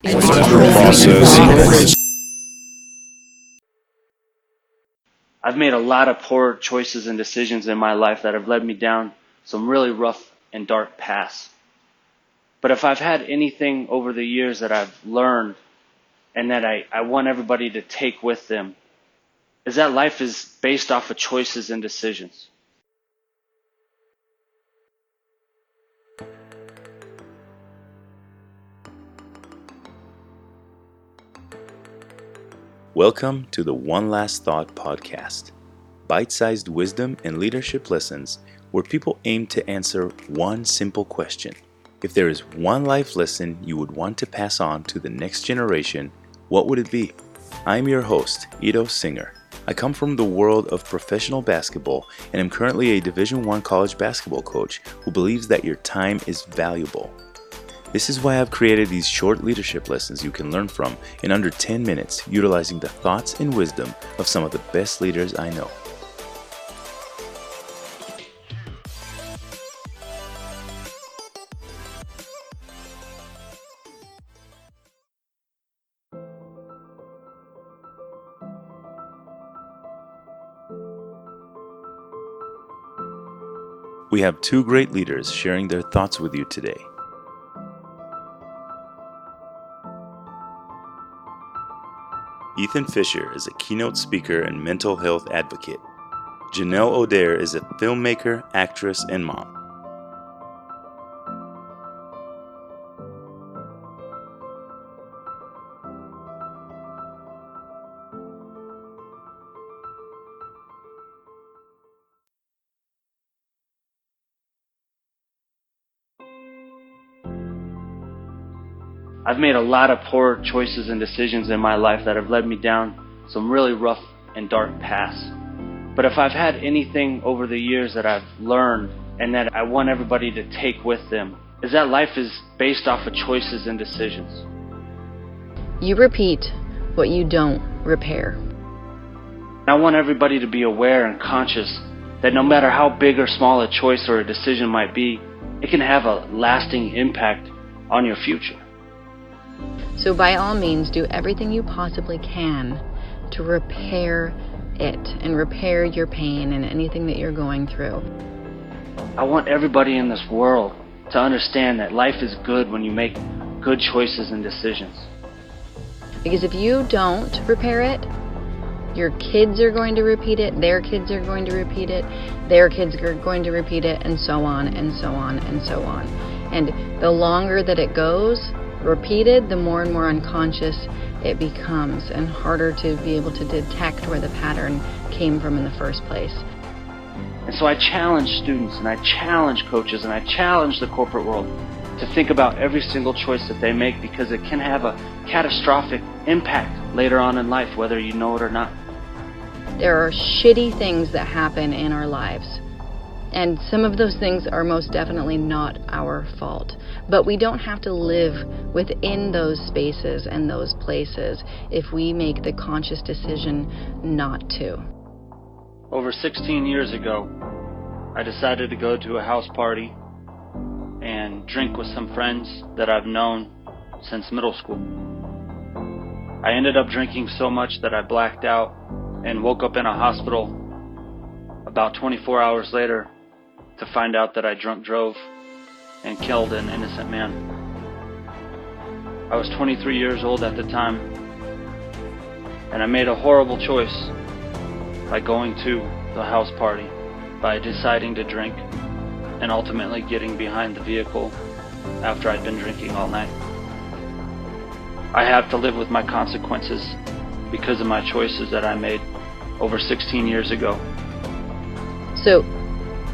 I've made a lot of poor choices and decisions in my life that have led me down some really rough and dark paths. But if I've had anything over the years that I've learned and that I want everybody to take with them, is that life is based off of choices and decisions. Welcome to the One Last Thought podcast, bite-sized wisdom and leadership lessons where people aim to answer one simple question. If there is one life lesson you would want to pass on to the next generation, what would it be? I'm your host, Ito Singer. I come from the world of professional basketball and am currently a Division I college basketball coach who believes that your time is valuable. This is why I've created these short leadership lessons you can learn from in under 10 minutes, utilizing the thoughts and wisdom of some of the best leaders I know. We have two great leaders sharing their thoughts with you today. Efisher is a keynote speaker and mental health advocate. Janelle Odair is a filmmaker, actress, and mom. I've made a lot of poor choices and decisions in my life that have led me down some really rough and dark paths. But if I've had anything over the years that I've learned and that I want everybody to take with them, is that life is based off of choices and decisions. You repeat what you don't repair. I want everybody to be aware and conscious that no matter how big or small a choice or a decision might be, it can have a lasting impact on your future. So by all means, do everything you possibly can to repair it and repair your pain and anything that you're going through. I want everybody in this world to understand that life is good when you make good choices and decisions. Because if you don't repair it, your kids are going to repeat it, their kids are going to repeat it, their kids are going to repeat it, and so on and so on and so on. And the longer that it goes, repeated, the more and more unconscious it becomes and harder to be able to detect where the pattern came from in the first place. And so I challenge students and I challenge coaches and I challenge the corporate world to think about every single choice that they make, because it can have a catastrophic impact later on in life, whether you know it or not. There are shitty things that happen in our lives. And some of those things are most definitely not our fault. But we don't have to live within those spaces and those places if we make the conscious decision not to. Over 16 years ago, I decided to go to a house party and drink with some friends that I've known since middle school. I ended up drinking so much that I blacked out and woke up in a hospital about 24 hours later to find out that I drunk drove and killed an innocent man. I was 23 years old at the time, and I made a horrible choice by going to the house party, by deciding to drink, and ultimately getting behind the vehicle after I'd been drinking all night. I have to live with my consequences because of my choices that I made over 16 years ago. So,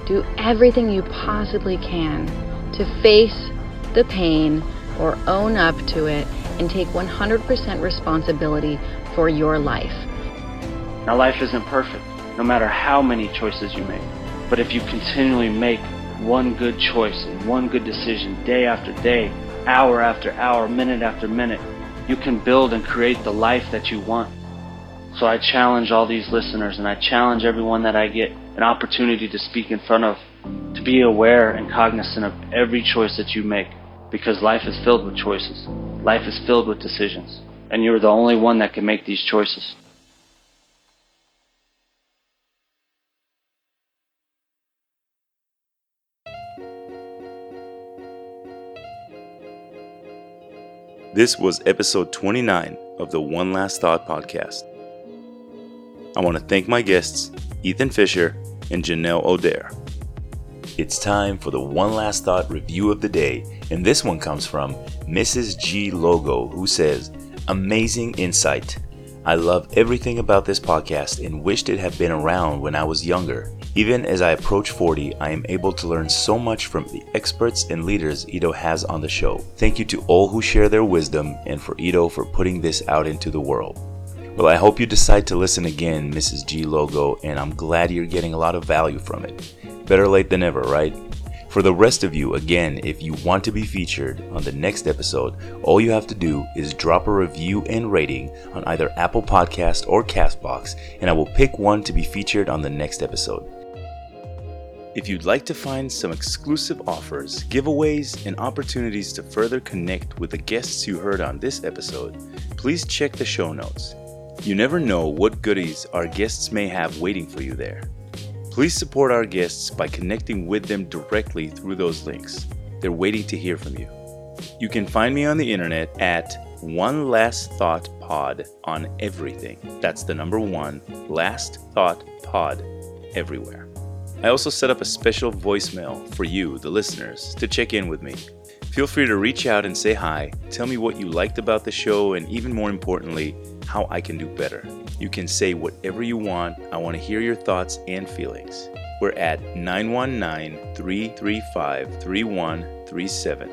do everything you possibly can to face the pain or own up to it and take 100% responsibility for your life. Now, life isn't perfect, no matter how many choices you make. But if you continually make one good choice and one good decision day after day, hour after hour, minute after minute, you can build and create the life that you want. So I challenge all these listeners, and I challenge everyone that I get an opportunity to speak in front of, to be aware and cognizant of every choice that you make. Because life is filled with choices. Life is filled with decisions. And you're the only one that can make these choices. This was episode 29 of the One Last Thought podcast. I want to thank my guests, Ethan Fisher and Janelle Odair. It's time for the One Last Thought review of the day, and this one comes from Mrs. G Logo, who says, "Amazing insight. I love everything about this podcast and wished it had been around when I was younger. Even as I approach 40, I am able to learn so much from the experts and leaders Ito has on the show. Thank you to all who share their wisdom and for Ito for putting this out into the world." Well, I hope you decide to listen again, Mrs. G Logo, and I'm glad you're getting a lot of value from it. Better late than never, right? For the rest of you, again, if you want to be featured on the next episode, all you have to do is drop a review and rating on either Apple Podcast or Castbox, and I will pick one to be featured on the next episode. If you'd like to find some exclusive offers, giveaways, and opportunities to further connect with the guests you heard on this episode, please check the show notes. You never know what goodies our guests may have waiting for you there. Please support our guests by connecting with them directly through those links. They're waiting to hear from you. You can find me on the internet at One Last Thought Pod on everything. That's the number 1, Last Thought Pod, everywhere. I also set up a special voicemail for you, the listeners, to check in with me. Feel free to reach out and say hi, tell me what you liked about the show, and even more importantly, how I can do better. You can say whatever you want. I want to hear your thoughts and feelings. We're at 919-335-3137.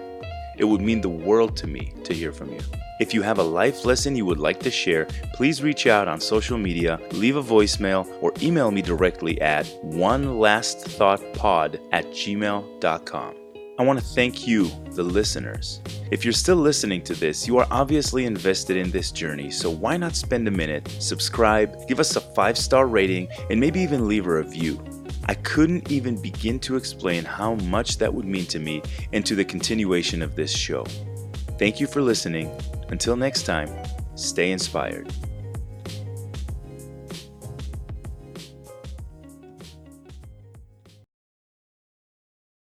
It would mean the world to me to hear from you. If you have a life lesson you would like to share, please reach out on social media, leave a voicemail, or email me directly at onelasthoughtpod@gmail.com. I want to thank you, the listeners. If you're still listening to this, you are obviously invested in this journey, so why not spend a minute, subscribe, give us a 5-star rating, and maybe even leave a review. I couldn't even begin to explain how much that would mean to me and to the continuation of this show. Thank you for listening. Until next time, stay inspired.